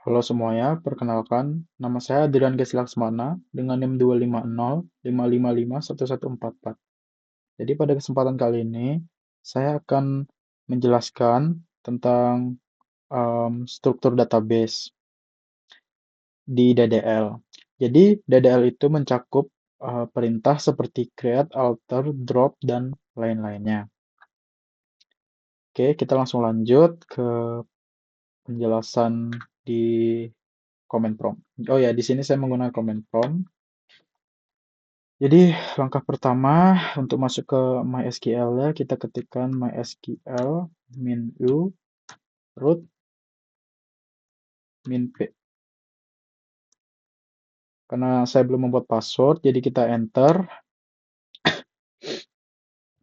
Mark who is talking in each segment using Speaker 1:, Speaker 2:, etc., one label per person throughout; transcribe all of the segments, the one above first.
Speaker 1: Halo semuanya, perkenalkan, nama saya Adrian Gesi Laksmana dengan NIM 25055551144. Jadi pada kesempatan kali ini, saya akan menjelaskan tentang struktur database di DDL. Jadi DDL itu mencakup perintah seperti create, alter, drop, dan lain-lainnya. Oke, kita langsung lanjut ke penjelasan di command prompt. Oh ya, di sini saya menggunakan command prompt. Jadi langkah pertama untuk masuk ke MySQL ya, kita ketikkan MySQL min u root min p. Karena saya belum membuat password, jadi kita enter.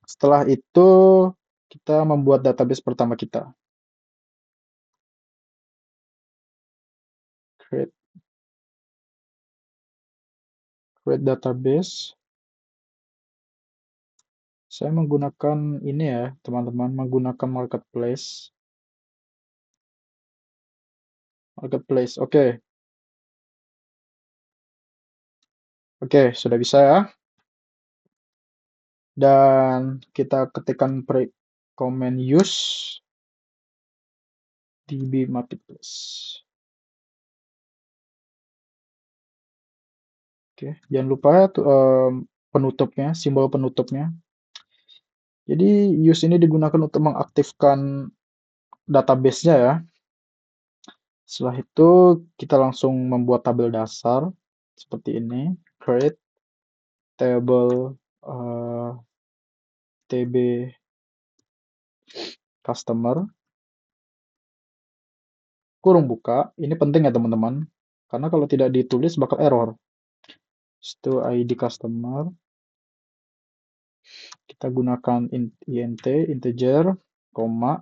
Speaker 1: Setelah itu kita membuat database pertama kita. Create database. Saya menggunakan ini ya, teman-teman, menggunakan marketplace. Marketplace, oke. Oke, sudah bisa ya. Dan kita ketikkan command use db marketplace. Oke, jangan lupa ya penutupnya, simbol penutupnya. Jadi use ini digunakan untuk mengaktifkan database-nya ya. Setelah itu kita langsung membuat tabel dasar seperti ini, create table tb customer kurung buka. Ini penting ya teman-teman, karena kalau tidak ditulis bakal error. Itu id customer, kita gunakan int integer, koma.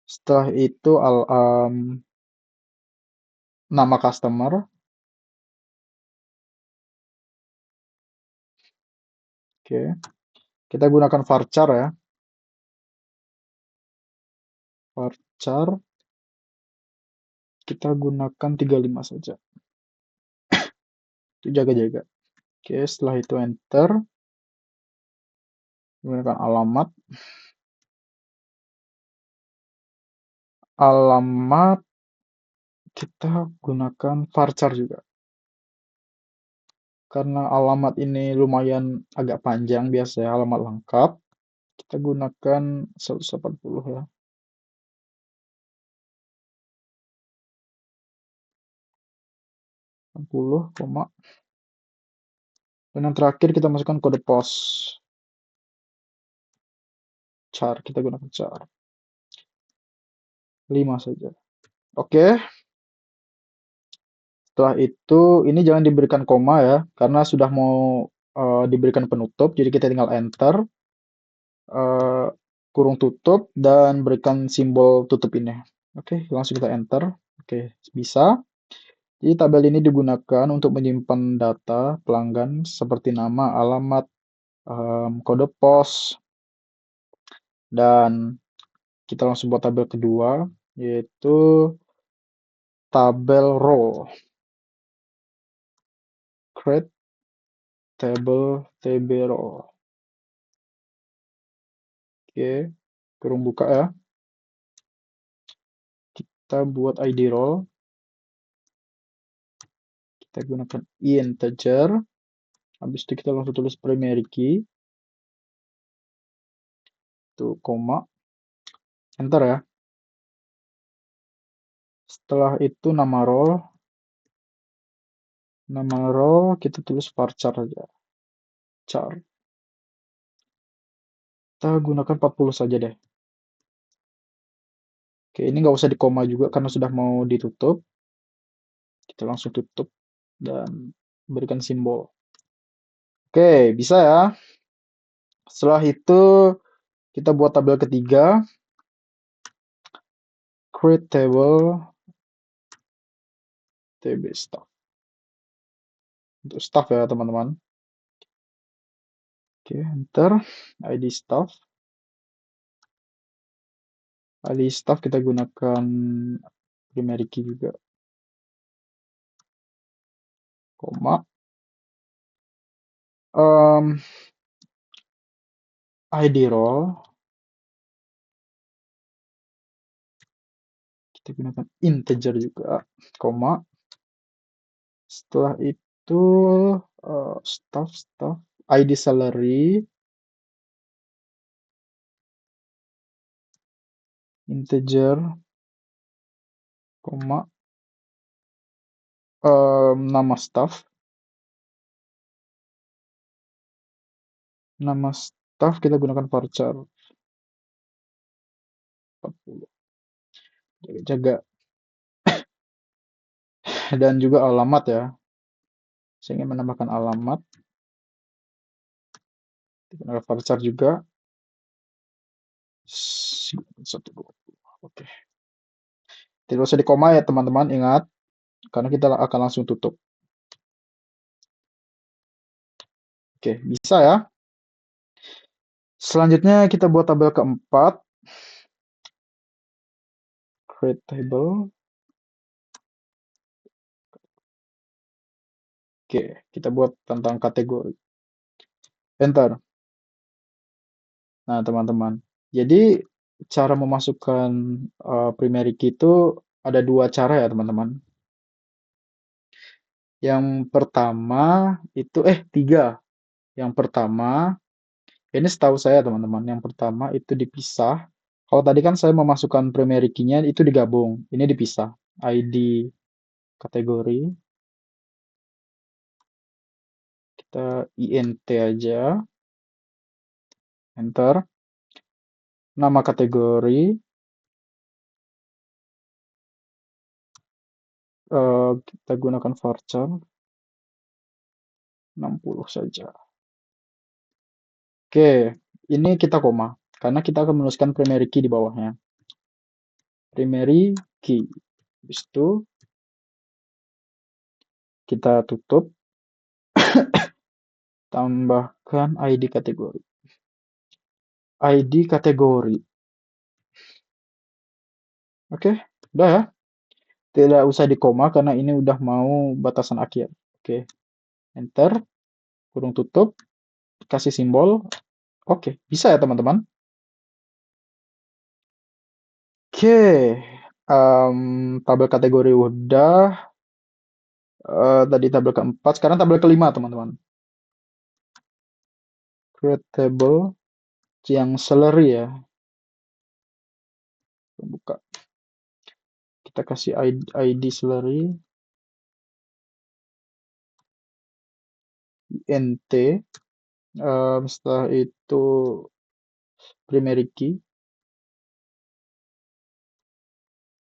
Speaker 1: Setelah itu nama customer. Oke, kita gunakan varchar ya. Varchar kita gunakan 35 saja. Itu jaga-jaga. Oke, setelah itu enter. Gunakan alamat. Alamat kita gunakan varchar juga. Karena alamat ini lumayan agak panjang biasanya alamat lengkap, kita gunakan 180 ya. Koma. Dan yang terakhir kita masukkan kode pos. Char, kita gunakan char. 5 saja. Oke. Setelah itu, ini jangan diberikan koma ya, karena sudah mau diberikan penutup, jadi kita tinggal enter, kurung tutup, dan berikan simbol tutup ini. Oke, langsung kita enter. Oke, bisa. Jadi tabel ini digunakan untuk menyimpan data pelanggan seperti nama, alamat, kode pos, dan kita langsung buat tabel kedua, yaitu tabel row. Create table tb row. Oke, kurung buka ya. Kita buat id row. Kita gunakan integer. Habis itu kita langsung tulis primary key. Itu koma. Enter ya. Setelah itu nama row. Nama row kita tulis varchar aja. Char. Kita gunakan 40 saja deh. Oke, ini nggak usah di koma juga karena sudah mau ditutup. Kita langsung tutup dan berikan simbol. Oke, bisa ya. Setelah itu kita buat tabel ketiga. Create table tb staff. Untuk staff ya teman-teman. Oke, enter. id staff. id staff kita gunakan primary key juga, koma, em, ID role, kita gunakan integer juga, koma, setelah itu staff, ID salary, integer, koma, nama staff kita gunakan varchar 40, jaga, dan juga alamat ya, saya ingin menambahkan alamat, kita gunakan varchar juga 120. Oke, tidak usah di koma ya teman-teman, ingat, karena kita akan langsung tutup. Oke, bisa ya. Selanjutnya kita buat tabel keempat, create table. Oke, kita buat tentang kategori. Enter. Nah, teman-teman. Jadi, cara memasukkan primary key itu ada dua cara ya, teman-teman. Yang pertama itu, tiga. Yang pertama, ini setahu saya, teman-teman. Yang pertama itu dipisah. Kalau tadi kan saya memasukkan primary key-nya itu digabung. Ini dipisah. ID kategori. Kita int aja. Enter. Nama kategori. Kita gunakan varchar 60 saja. Oke, ini kita koma. Karena kita akan menuliskan primary key di bawahnya. Primary key. Habis itu, kita tutup. Tambahkan ID kategori. ID kategori. Oke, udah ya. Tidak usah di koma karena ini udah mau batasan akhir. Oke, enter. Kurung tutup. Kasih simbol. Oke, bisa ya teman-teman. Oke, tabel kategori udah. Tadi tabel keempat, sekarang tabel kelima teman-teman. Create table yang salary ya. Buka. Kita kasih ID salary. INT. Setelah itu primary key.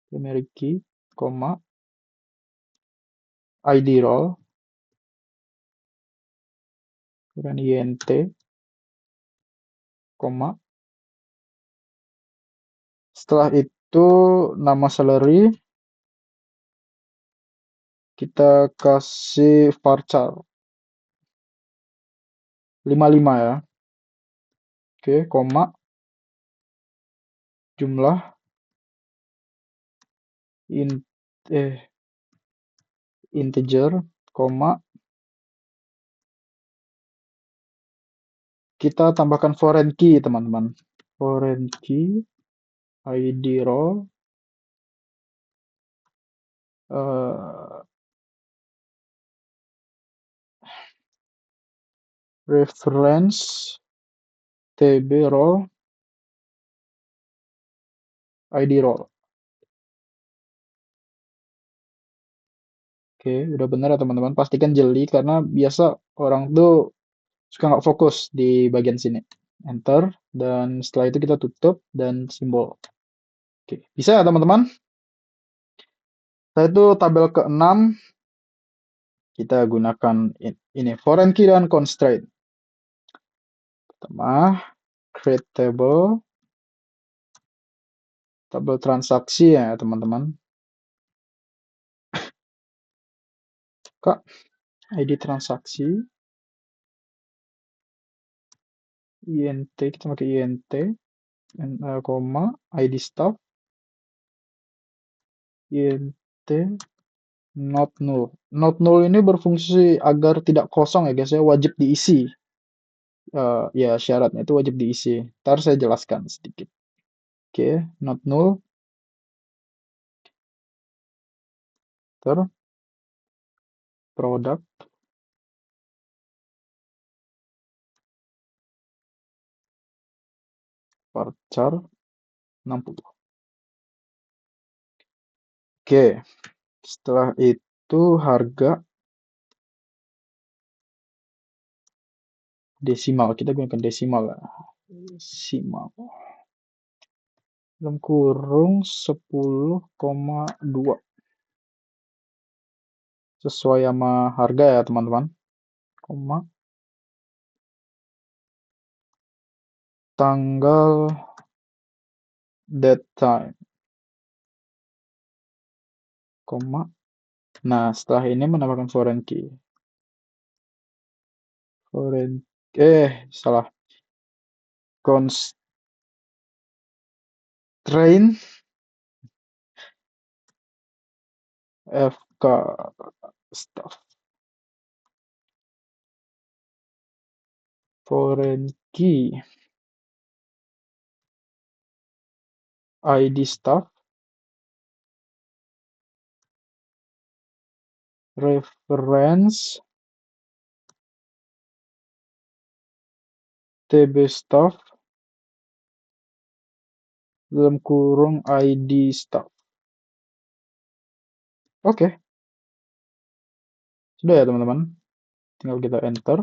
Speaker 1: Primary key, koma. ID role. Dan INT. Koma. Setelah itu nama salary. Kita kasih varchar 55 ya. Oke, koma. Jumlah integer, koma. Kita tambahkan foreign key, teman-teman. Foreign key, ID role, reference, TB role, ID role. Oke, udah benar ya teman-teman. Pastikan jeli karena biasa orang tuh suka nggak fokus di bagian sini. Enter, dan setelah itu kita tutup dan simbol. Oke, bisa ya teman-teman? Setelah itu tabel ke-6, kita gunakan ini, foreign key dan constraint. Pertama, create table, tabel transaksi ya teman-teman. Kak, ID transaksi, INT, kita pakai INT, koma, ID staff, int not null. Not null ini berfungsi agar tidak kosong ya guys ya, wajib diisi. Ya syaratnya itu wajib diisi. Ntar saya jelaskan sedikit. Oke, not null. Ter product varchar 60. Oke, setelah itu harga desimal. Kita gunakan desimal lah. Desimal. Dalam kurung 10,2. Sesuai sama harga ya teman-teman. Koma. Tanggal date time. Koma. Nah, setelah ini menambahkan foreign key. Foreign salah. Constraint FK stuff. Foreign key ID stuff reference TB stuff dalam kurung ID stuff. Oke, sudah ya teman-teman. Tinggal kita enter,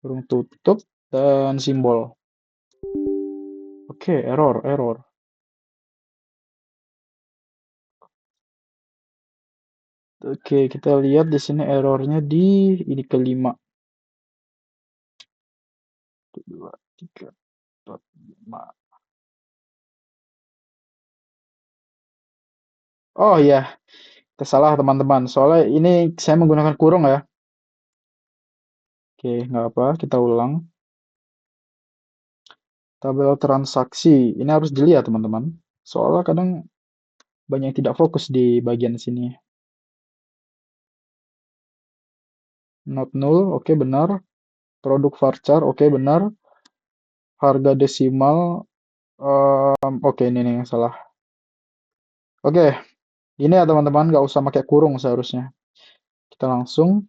Speaker 1: kurung tutup, dan simbol. Oke, error. Oke, kita lihat di sini errornya di ini kelima. 2, 3, 4, 5. Oh iya, kita salah teman-teman. Soalnya ini saya menggunakan kurung ya. Oke, nggak apa, kita ulang. Tabel transaksi. Ini harus dilihat teman-teman. Soalnya kadang banyak yang tidak fokus di bagian sini. Not null, oke benar. Produk varchar, oke benar. Harga desimal, oke ini nih yang salah. Oke, ini ya teman-teman, nggak usah pakai kurung seharusnya. Kita langsung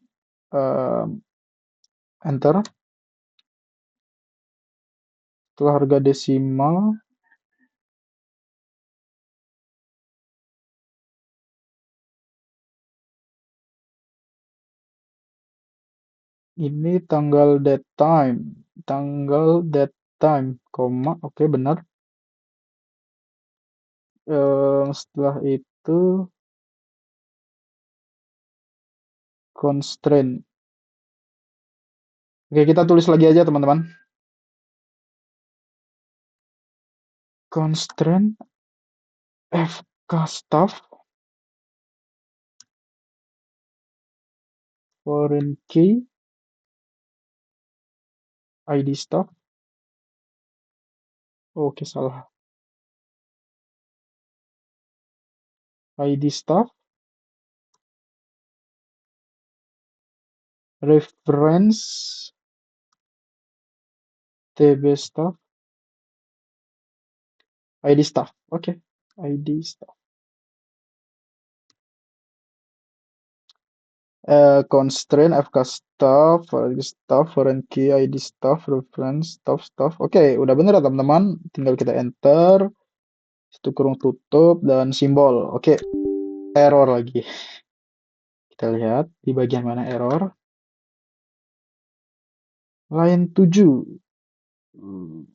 Speaker 1: um, enter. Setelah harga desimal, ini tanggal date time. Tanggal date time, koma, oke benar. Setelah itu constraint. Oke, kita tulis lagi aja teman-teman. Constraint FK staff foreign key ID staff. Oke, salah. ID staff reference TB staff ID staff. Oke, ID staff. Constraint FK staff foreign key ID staff reference staff. Oke, udah bener ya teman-teman. Tinggal kita enter. Itu kurung tutup dan simbol. Oke, error lagi. Kita lihat di bagian mana error. Line 7. Hmm,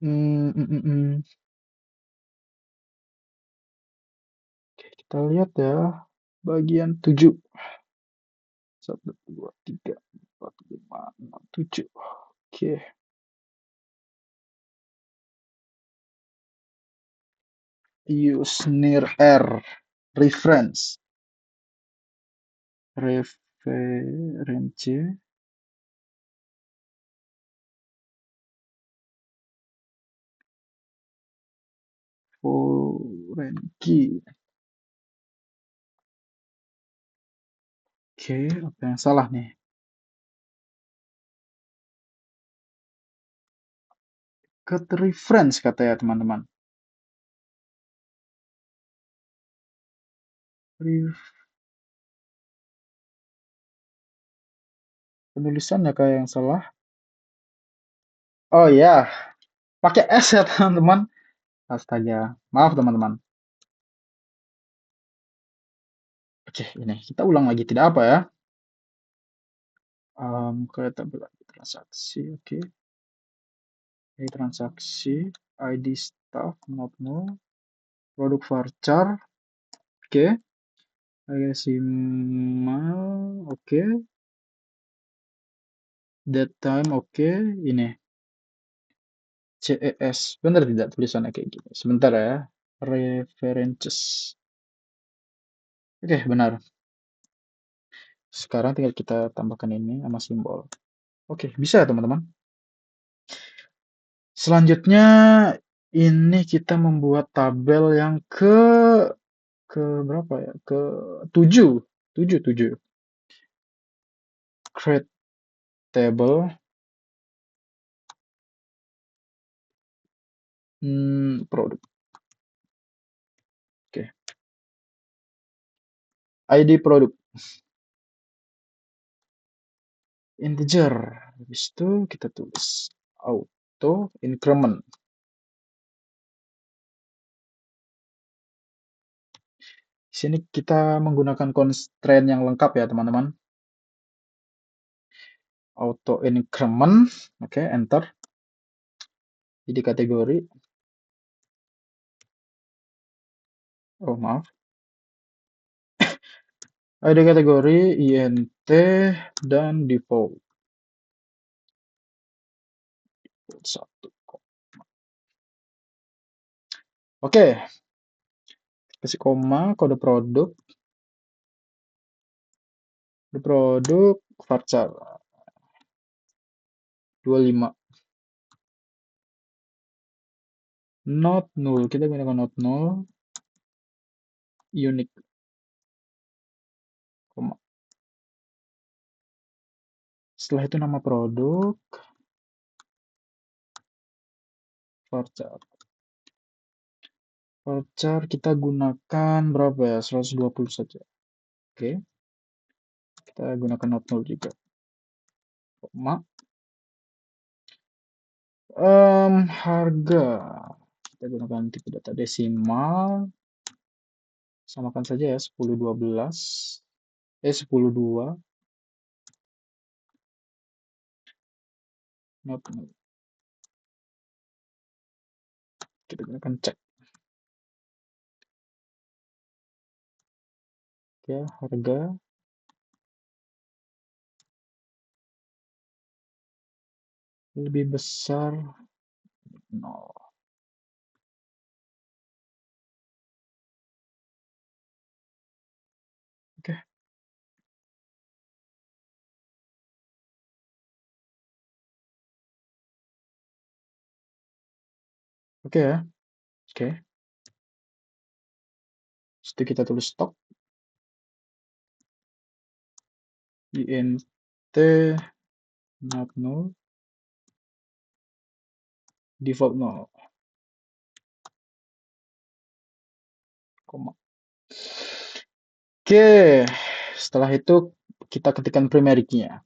Speaker 1: hmm, hmm, hmm. Oke, kita lihat ya. Bagian 7. 1, 2, 3, 4, 5, 6, 7. Oke. Use near R. Reference. Reference. Foreign key. Oke, apa yang salah nih? Get reference kata ya teman-teman. Penulisannya kayak yang salah. Oh ya, pakai S ya teman-teman. Astaga, maaf teman-teman. Oke, ini kita ulang lagi tidak apa ya. Kereta berarti transaksi, oke. Ini transaksi, ID staff, not null, produk varchar, oke. Agesimal, oke. That time, oke. Ini CES, benar tidak tulisannya kayak gini? Sebentar ya. References. Oke, benar. Sekarang tinggal kita tambahkan ini sama simbol. Oke, bisa ya teman-teman. Selanjutnya ini kita membuat tabel yang ke berapa ya? Ke 7. 7 7. Create table. Produk. Oke. ID produk. Integer. Habis itu kita tulis auto increment. Di sini kita menggunakan constraint yang lengkap ya teman-teman. Auto increment. Oke, enter. Jadi kategori. Oh, maaf. ID kategori int dan default. Satu. Oke, kasih koma, kode produk varchar 25. Not null, kita gunakan not null, unique, koma. Setelah itu nama produk varchar. Varchar kita gunakan berapa ya? 120 saja. Oke. Kita gunakan not null juga. Koma. Harga. Kita gunakan tipe data desimal. Samakan saja ya 1012. 102. Not null. Kita gunakan cek. Oke, harga lebih besar 0. Oke. Oke ya. Oke. Setelah kita tulis stop. int not null. Default 0. Koma. Oke. Setelah itu kita ketikkan primary key-nya.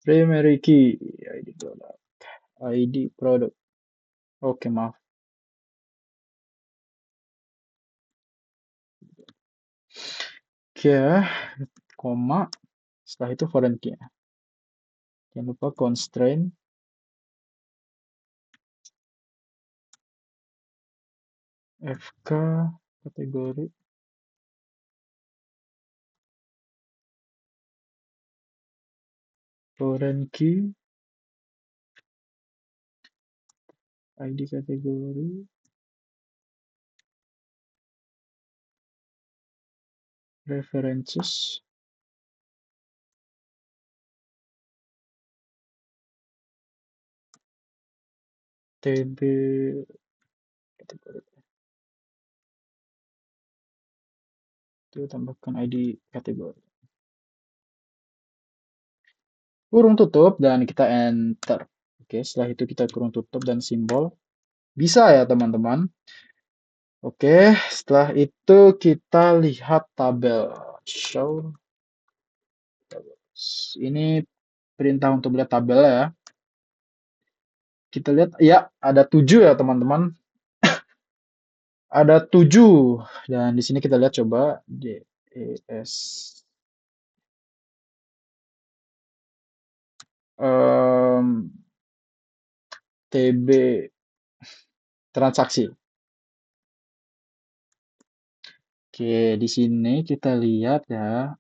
Speaker 1: Primary key. ID produk. ID produk. Oke, maaf. Oke. Koma. Setelah itu foreign key-nya. Jangan lupa constraint fk kategori foreign key ID kategori references tb kategori Itu tambahkan ID kategori. Kurung tutup dan kita enter. Oke, setelah itu kita kurung tutup dan simbol. Bisa ya teman-teman. Oke, setelah itu kita lihat tabel. Show. Ini perintah untuk lihat tabel ya. Kita lihat, ya ada 7 ya teman-teman. Ada 7. Dan di sini kita lihat coba. DES. TB transaksi. Oke, di sini kita lihat ya.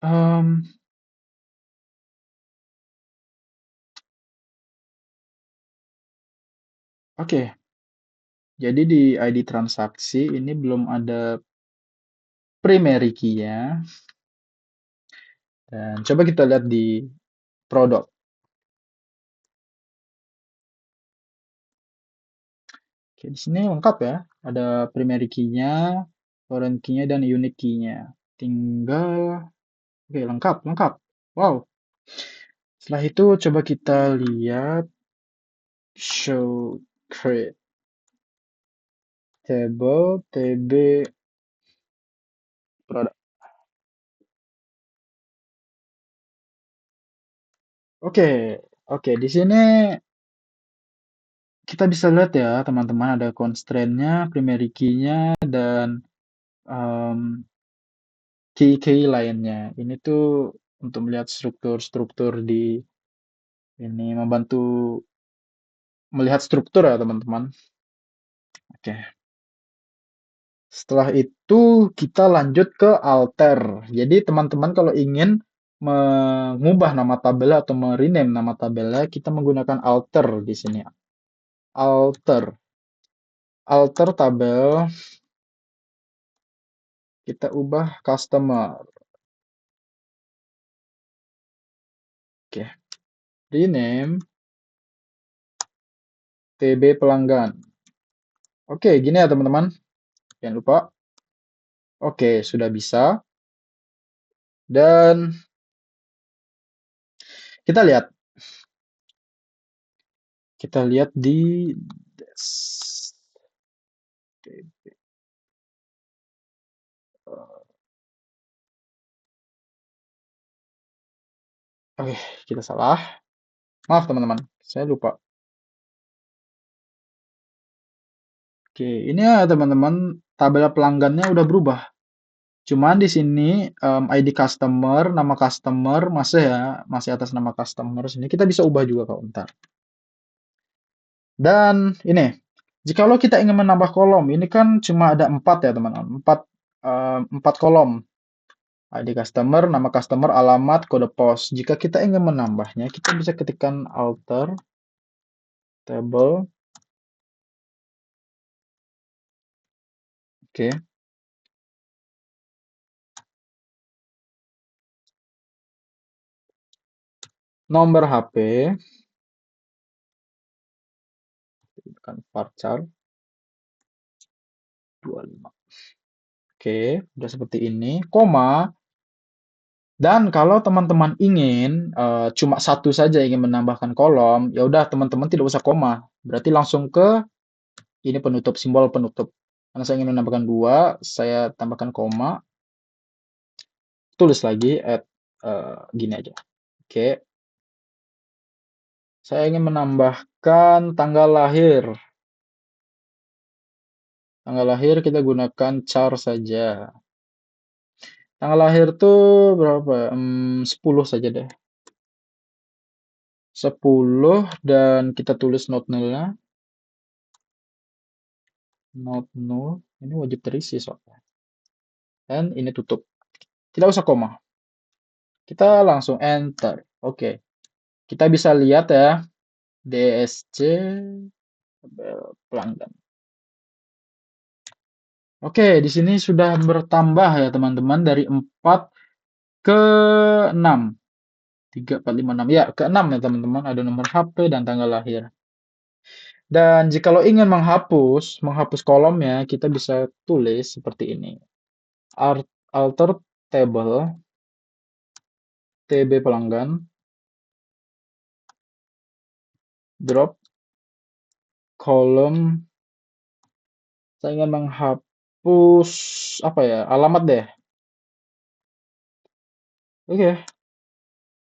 Speaker 1: Em, oke, jadi di ID transaksi ini belum ada primary key-nya. Dan coba kita lihat di produk. Oke, di sini lengkap ya. Ada primary key-nya, foreign key-nya, dan unique key-nya. Tinggal, oke lengkap, lengkap. Wow. Setelah itu coba kita lihat show create table TB produk. Oke, oke di sini kita bisa lihat ya teman-teman ada constraint-nya, primary key-nya, dan key-key lainnya. Ini tuh untuk melihat struktur-struktur di ini membantu melihat struktur ya teman-teman. Oke. Setelah itu kita lanjut ke alter. Jadi teman-teman kalau ingin mengubah nama tabel atau merename nama tabelnya, kita menggunakan alter di sini. Alter. Alter tabel. Kita ubah customer. Oke. Rename TB pelanggan. Oke, gini ya teman-teman. Jangan lupa. Oke, sudah bisa. Dan kita lihat. Kita lihat di Oke, kita salah. Maaf teman-teman, saya lupa. Oke, ini ya teman-teman, tabel pelanggannya udah berubah. Cuman di sini ID customer, nama customer masih ya, masih atas nama customer. Sini kita bisa ubah juga kalau ntar. Dan ini, jikalau kita ingin menambah kolom, ini kan cuma ada 4 ya teman-teman, 4 kolom. ID customer, nama customer, alamat, kode pos. Jika kita ingin menambahnya, kita bisa ketikkan alter table. Oke. Nomor HP, kan varchar 25. Oke, udah seperti ini, koma. Dan kalau teman-teman ingin cuma satu saja ingin menambahkan kolom, ya udah teman-teman tidak usah koma. Berarti langsung ke ini penutup, simbol penutup. Karena saya ingin menambahkan dua, saya tambahkan koma. Tulis lagi add gini aja. Oke. Saya ingin menambahkan tanggal lahir. Tanggal lahir kita gunakan char saja. Tanggal lahir tuh berapa? 10 saja deh. 10 dan kita tulis not null-nya. Not null. Ini wajib terisi soalnya. Dan ini tutup. Tidak usah koma. Kita langsung enter. Oke. Kita bisa lihat ya. DSC pelanggan. Oke, di sini sudah bertambah ya teman-teman dari 4 ke 6. 3, 4, 5, 6. Ya, ke 6 ya teman-teman. Ada nomor HP dan tanggal lahir. Dan jikalau ingin menghapus kolomnya, kita bisa tulis seperti ini. Alter table TB pelanggan drop kolom. Saya ingin menghapus apa ya? Alamat deh. Oke,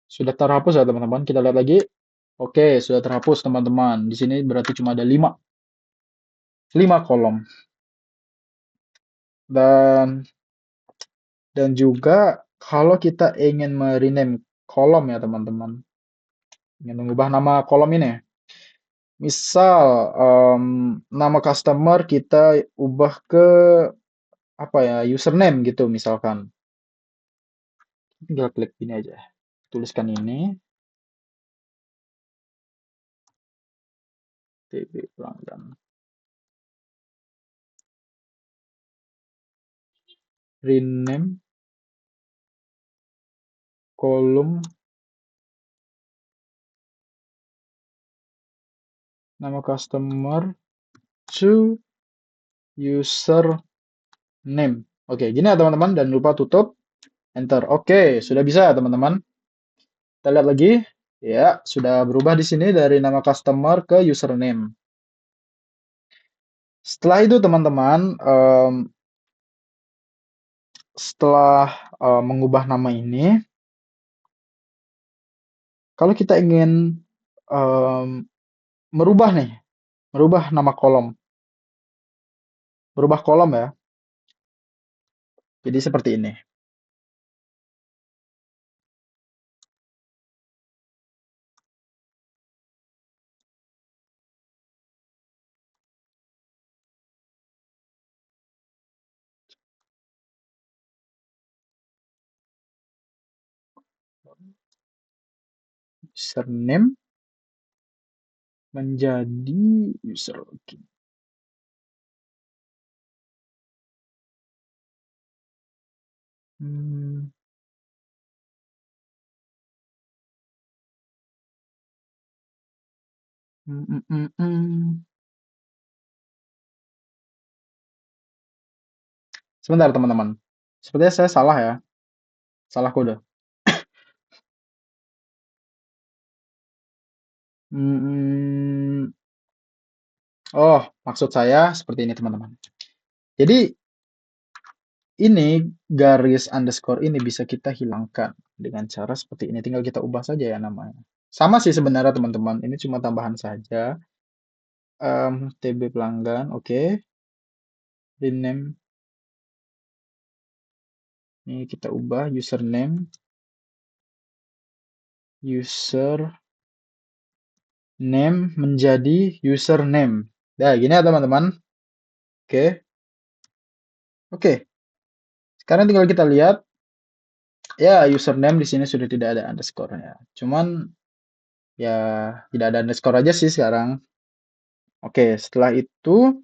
Speaker 1: sudah terhapus ya teman-teman. Kita lihat lagi. Oke, sudah terhapus teman-teman. Di sini berarti cuma ada 5 kolom. Dan juga kalau kita ingin merename kolom ya teman-teman. Ingin mengubah nama kolom ini. Misal nama customer kita ubah ke apa ya, username gitu misalkan. Tinggal klik ini aja. Tuliskan ini TB pelanggan. Rename kolom nama customer to username. Oke, gini ya teman-teman, dan lupa tutup enter. Oke, sudah bisa teman-teman. Kita lihat lagi. Ya, sudah berubah di sini dari nama customer ke username. Setelah itu teman-teman, setelah mengubah nama ini, kalau kita ingin merubah nih, merubah nama kolom, berubah kolom ya. Jadi seperti ini. Username menjadi user login. Hmm, hmm, hmm, hmm, hmm. Sebentar teman-teman. Sepertinya saya salah ya. Salah kode. Hmm, oh, maksud saya seperti ini teman-teman. Jadi ini garis underscore ini bisa kita hilangkan dengan cara seperti ini. Tinggal kita ubah saja ya namanya. Sama sih sebenarnya teman-teman. Ini cuma tambahan saja. TB pelanggan, oke. Rename. Ini kita ubah username. Username menjadi username. Nah, gini ya teman-teman. Oke. Oke. Sekarang tinggal kita lihat. Ya, username di sini sudah tidak ada underscore-nya. Cuman ya tidak ada underscore aja sih sekarang. Oke, setelah itu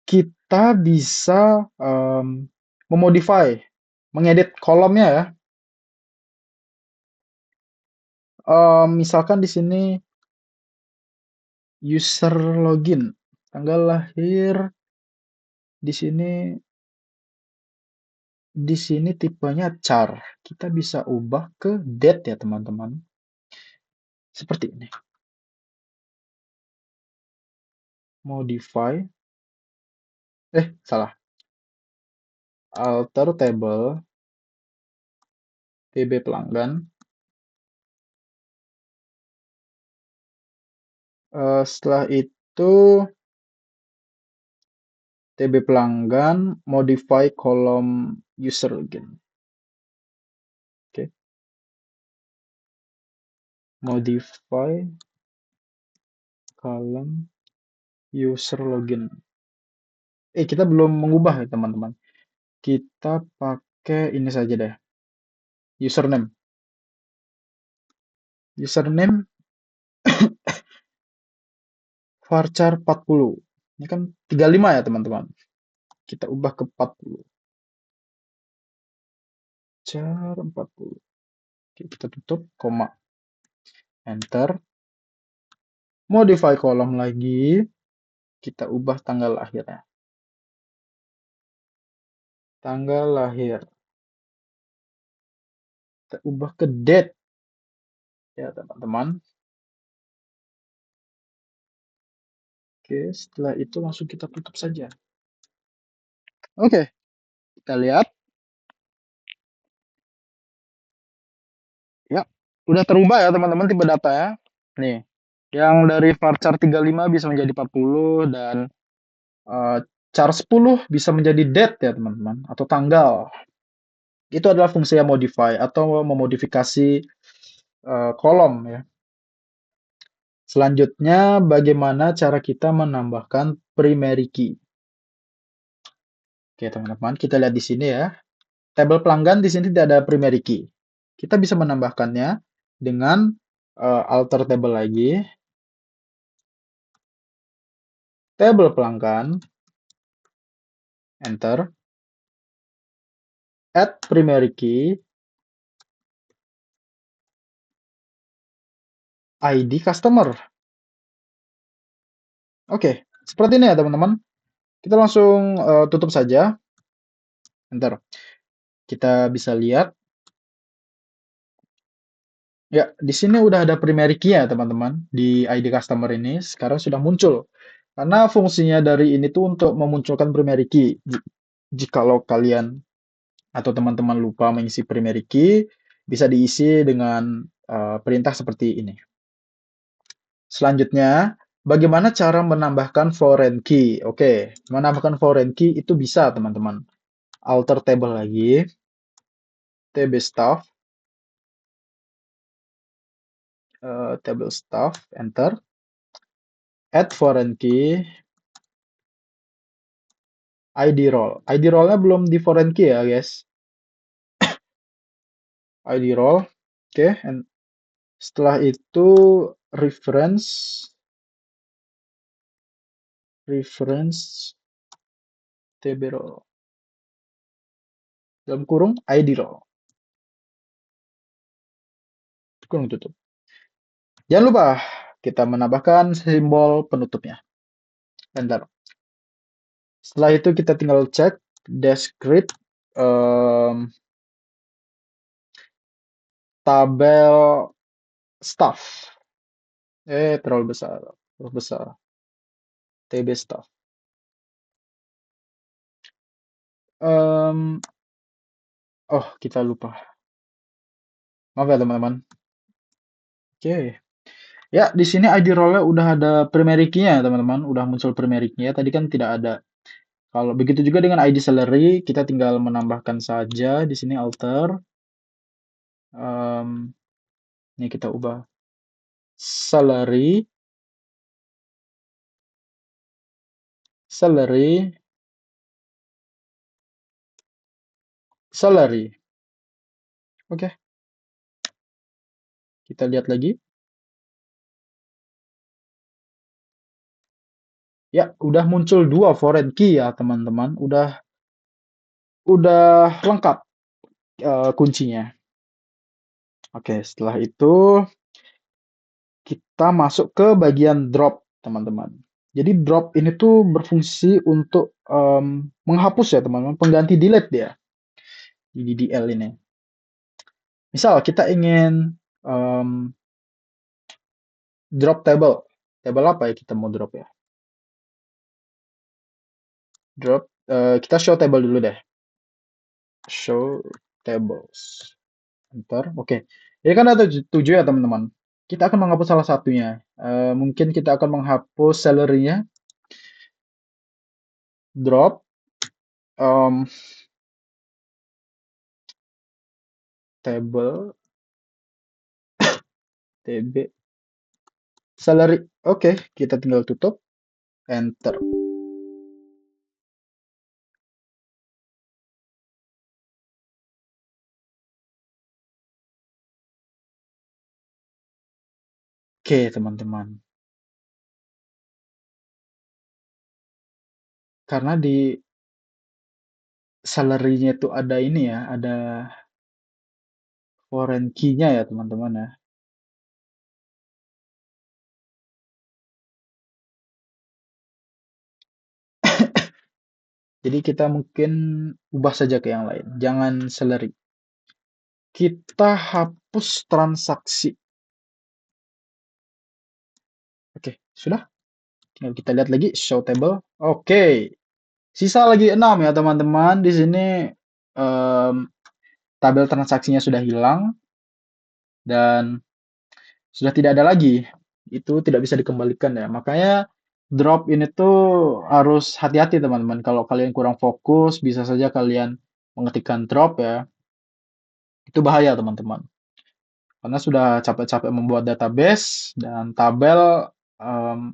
Speaker 1: kita bisa memodify, mengedit kolomnya ya. Misalkan di sini user login, tanggal lahir di sini tipenya char. Kita bisa ubah ke date ya teman-teman. Seperti ini. Modify. Salah. Alter table TB pelanggan. Setelah itu TB pelanggan modify kolom user login. Oke. Modify kolom user login. Kita belum mengubah ya teman-teman. Kita pakai ini saja deh. Username. Username varchar 40. Ini kan 35 ya teman-teman. Kita ubah ke 40. Char 40. Oke, kita tutup, koma. Enter. Modify kolom lagi, kita ubah tanggal lahirnya. Tanggal lahir. Kita ubah ke date ya teman-teman. Oke, setelah itu langsung kita tutup saja. Oke, kita lihat. Ya, udah terubah ya teman-teman tipe data ya. Nih, yang dari varchar 35 bisa menjadi 40 dan eh, char 10 bisa menjadi date ya teman-teman atau tanggal. Itu adalah fungsi yang modify atau memodifikasi kolom ya. Selanjutnya, bagaimana cara kita menambahkan primary key? Oke, teman-teman, kita lihat di sini ya. Tabel pelanggan di sini tidak ada primary key. Kita bisa menambahkannya dengan alter table lagi. Tabel pelanggan, enter. Add primary key, ID customer. Oke, seperti ini ya teman-teman. Kita langsung tutup saja. Enter. Kita bisa lihat. Ya, di sini udah ada primary key ya teman-teman. Di ID customer ini sekarang sudah muncul. Karena fungsinya dari ini tuh untuk memunculkan primary key. Jikalau kalian atau teman-teman lupa mengisi primary key, bisa diisi dengan perintah seperti ini. Selanjutnya, bagaimana cara menambahkan foreign key? Oke, menambahkan foreign key itu bisa teman-teman. Alter table lagi, tb staff, table staff, enter. Add foreign key, ID role. ID role-nya belum di foreign key ya, guys. ID role. Oke, setelah itu reference tb role. Dalam kurung ID role. Kurung tutup. Jangan lupa kita menambahkan simbol penutupnya. Enter. Setelah itu kita tinggal cek descript tabel staff. Terlalu besar. Terlalu besar. TB staff. Oh, kita lupa. Maaf ya teman-teman. Oke. Ya, di sini ID role-nya udah ada primary key-nya, teman-teman. Udah muncul primary key-nya. Tadi kan tidak ada. Kalau begitu juga dengan ID salary, kita tinggal menambahkan saja di sini alter. Ini kita ubah salary, salary, salary. Oke, kita lihat lagi. Ya, udah muncul dua foreign key ya, teman-teman. Udah lengkap kuncinya. Oke, setelah itu kita masuk ke bagian drop, teman-teman. Jadi drop ini tuh berfungsi untuk menghapus ya, teman-teman. Pengganti delete dia di DDL ini. Misal kita ingin drop table. Table apa ya kita mau drop ya? Drop. Kita show table dulu deh. Show tables. Enter. Oke. Ini kan ada 7 ya, teman-teman. Kita akan menghapus salah satunya. Mungkin kita akan menghapus salary-nya. Drop. Table. TB. Salary. Oke. Kita tinggal tutup. Enter. Oke, teman-teman. Karena di salary-nya itu ada ini ya. Ada foreign key-nya ya, teman-teman ya. Jadi kita mungkin ubah saja ke yang lain. Jangan seleri. Kita hapus transaksi. Oke, sudah. Tinggal kita lihat lagi show table. Oke. Sisa lagi 6 ya teman-teman. Di sini em, tabel transaksinya sudah hilang dan sudah tidak ada lagi. Itu tidak bisa dikembalikan ya. Makanya drop ini tuh harus hati-hati teman-teman. Kalau kalian kurang fokus, bisa saja kalian mengetikkan drop ya. Itu bahaya teman-teman. Karena sudah capek-capek membuat database dan tabel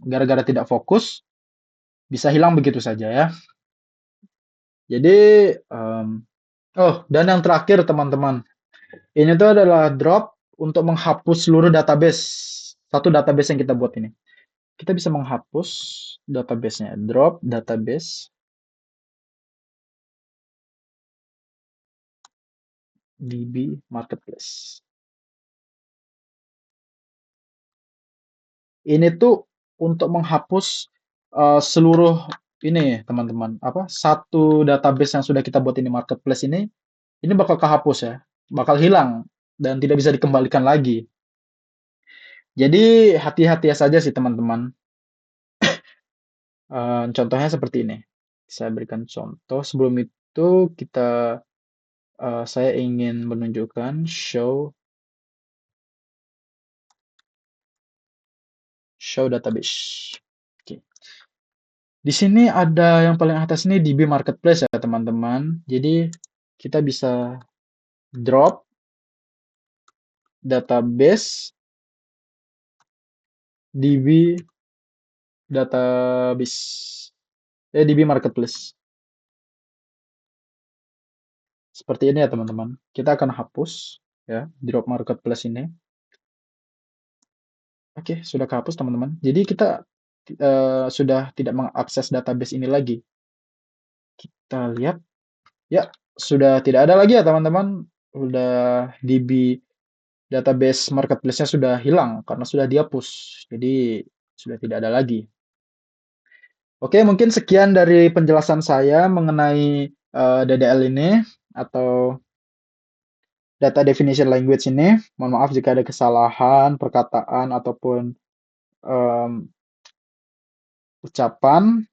Speaker 1: gara-gara tidak fokus bisa hilang begitu saja ya. Jadi oh, dan yang terakhir teman-teman, ini tuh adalah drop untuk menghapus seluruh database. Satu database yang kita buat ini. Kita bisa menghapus database-nya. Drop database DB Marketplace. Ini tuh untuk menghapus seluruh ini teman-teman. Apa? Satu database yang sudah kita buat ini Marketplace ini bakal kehapus ya. Bakal hilang dan tidak bisa dikembalikan lagi. Jadi hati-hati saja sih teman-teman. Contohnya seperti ini. Saya berikan contoh. Sebelum itu saya ingin menunjukkan show database. Oke. Di sini ada yang paling atas ini DB Marketplace ya teman-teman. Jadi kita bisa drop database DB database DB Marketplace. Seperti ini ya teman-teman. Kita akan hapus ya drop marketplace ini. Oke, sudah kehapus teman-teman. Jadi kita sudah tidak mengakses database ini lagi. Kita lihat, ya sudah tidak ada lagi ya teman-teman. Sudah DB database marketplace-nya sudah hilang karena sudah dihapus. Jadi sudah tidak ada lagi. Oke, mungkin sekian dari penjelasan saya mengenai DDL ini atau Data Definition Language ini. Mohon maaf jika ada kesalahan perkataan ataupun em, ucapan.